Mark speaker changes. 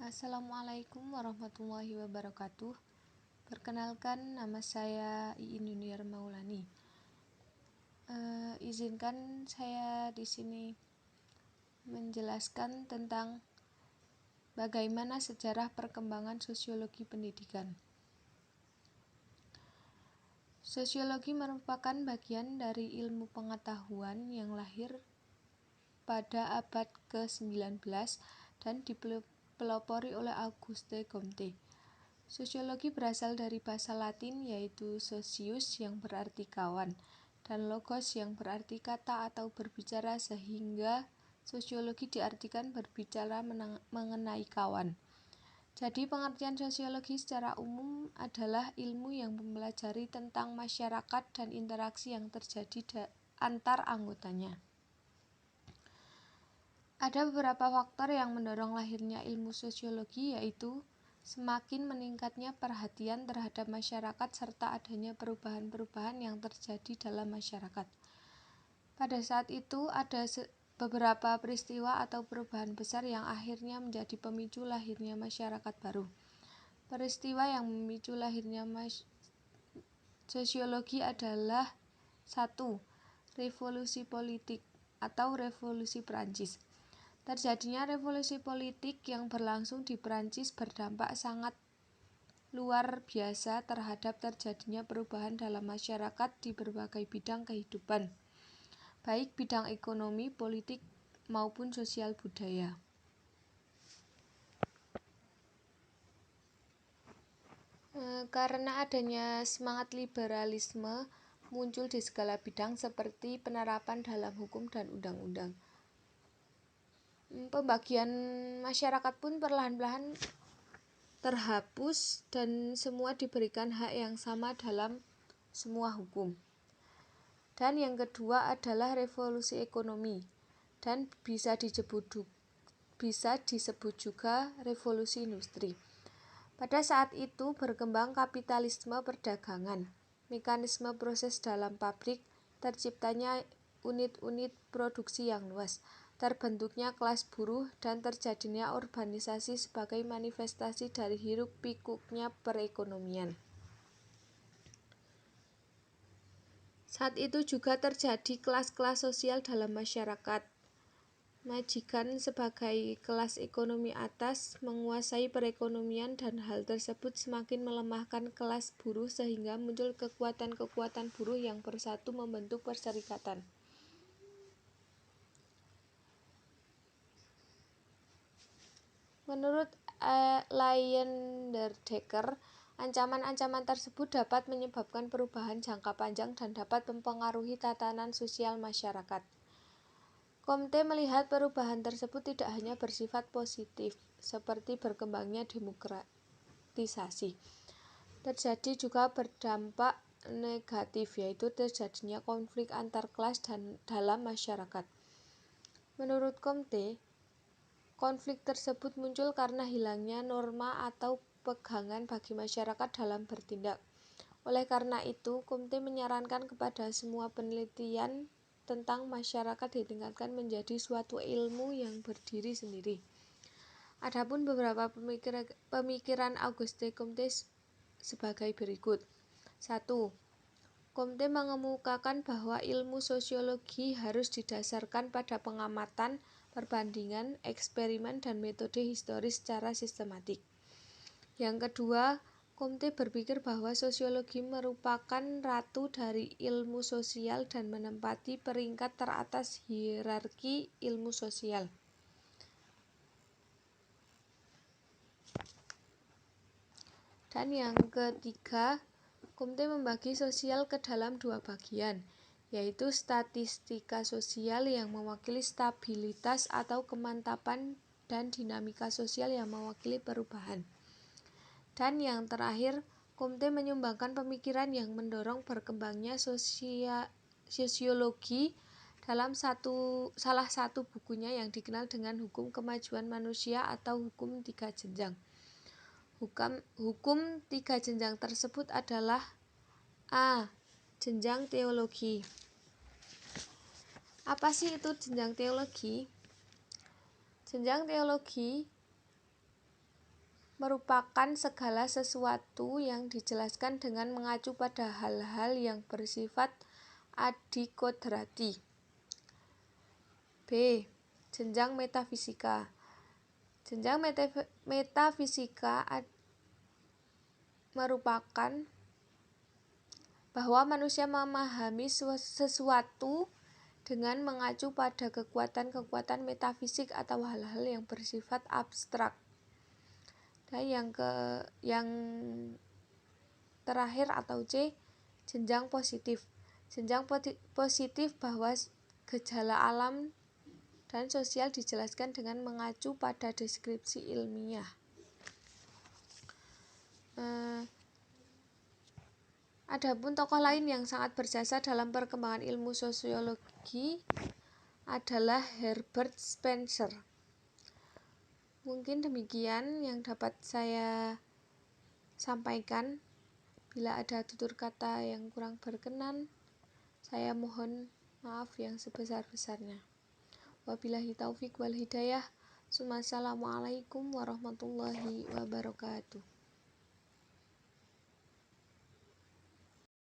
Speaker 1: Assalamualaikum warahmatullahi wabarakatuh. Perkenalkan, nama saya Iin Yuniar Maulani. Izinkan saya di sini menjelaskan tentang bagaimana sejarah perkembangan sosiologi pendidikan. Sosiologi merupakan bagian dari ilmu pengetahuan yang lahir pada abad ke-19 dan dipelopori oleh Auguste Comte. Sosiologi berasal dari bahasa Latin yaitu socius yang berarti kawan dan logos yang berarti kata atau berbicara, sehingga sosiologi diartikan berbicara mengenai kawan. Jadi pengertian sosiologi secara umum adalah ilmu yang mempelajari tentang masyarakat dan interaksi yang terjadi antar anggotanya. Ada beberapa faktor yang mendorong lahirnya ilmu sosiologi, yaitu semakin meningkatnya perhatian terhadap masyarakat serta adanya perubahan-perubahan yang terjadi dalam masyarakat. Pada saat itu ada beberapa peristiwa atau perubahan besar yang akhirnya menjadi pemicu lahirnya masyarakat baru. Peristiwa yang memicu lahirnya sosiologi adalah 1. Revolusi politik atau revolusi Prancis. Terjadinya revolusi politik yang berlangsung di Prancis berdampak sangat luar biasa terhadap terjadinya perubahan dalam masyarakat di berbagai bidang kehidupan, baik bidang ekonomi, politik, maupun sosial budaya. Karena adanya semangat liberalisme muncul di segala bidang seperti penerapan dalam hukum dan undang-undang. Pembagian masyarakat pun perlahan-lahan terhapus dan semua diberikan hak yang sama dalam semua hukum. Dan yang kedua adalah revolusi ekonomi dan bisa disebut juga revolusi industri. Pada saat itu berkembang kapitalisme perdagangan, mekanisme proses dalam pabrik, terciptanya unit-unit produksi yang luas, terbentuknya kelas buruh, dan terjadinya urbanisasi sebagai manifestasi dari hiruk-pikuknya perekonomian. Saat itu juga terjadi kelas-kelas sosial dalam masyarakat. Majikan sebagai kelas ekonomi atas menguasai perekonomian, dan hal tersebut semakin melemahkan kelas buruh sehingga muncul kekuatan-kekuatan buruh yang bersatu membentuk perserikatan. Menurut Leyendecker, ancaman-ancaman tersebut dapat menyebabkan perubahan jangka panjang dan dapat mempengaruhi tatanan sosial masyarakat. Comte melihat perubahan tersebut tidak hanya bersifat positif, seperti berkembangnya demokratisasi. Terjadi juga berdampak negatif, yaitu terjadinya konflik antar kelas dan dalam masyarakat. Menurut Comte, konflik tersebut muncul karena hilangnya norma atau pegangan bagi masyarakat dalam bertindak. Oleh karena itu, Comte menyarankan kepada semua penelitian tentang masyarakat ditingkatkan menjadi suatu ilmu yang berdiri sendiri. Adapun beberapa pemikiran Auguste Comte sebagai berikut. 1. Comte mengemukakan bahwa ilmu sosiologi harus didasarkan pada pengamatan, perbandingan, eksperimen, dan metode historis secara sistematik. Yang kedua, Comte berpikir bahwa sosiologi merupakan ratu dari ilmu sosial dan menempati peringkat teratas hierarki ilmu sosial. Dan yang ketiga, Comte membagi sosial ke dalam dua bagian, yaitu statistika sosial yang mewakili stabilitas atau kemantapan dan dinamika sosial yang mewakili perubahan. Dan yang terakhir, Comte menyumbangkan pemikiran yang mendorong berkembangnya sosiologi dalam salah satu bukunya yang dikenal dengan Hukum Kemajuan Manusia atau Hukum Tiga Jenjang. Hukum tiga jenjang tersebut adalah A. Jenjang teologi. Apa sih itu jenjang teologi? Jenjang teologi merupakan segala sesuatu yang dijelaskan dengan mengacu pada hal-hal yang bersifat adikodrati. B. Jenjang metafisika. Jenjang metafisika merupakan bahwa manusia memahami sesuatu dengan mengacu pada kekuatan-kekuatan metafisik atau hal-hal yang bersifat abstrak. Dan yang terakhir atau C, jenjang positif. Jenjang positif bahwa gejala alam dan sosial dijelaskan dengan mengacu pada deskripsi ilmiah. Adapun tokoh lain yang sangat berjasa dalam perkembangan ilmu sosiologi adalah Herbert Spencer. Mungkin demikian yang dapat saya sampaikan. Bila ada tutur kata yang kurang berkenan, saya mohon maaf yang sebesar-besarnya. Wabillahi taufik wal hidayah. Assalamualaikum warahmatullahi wabarakatuh.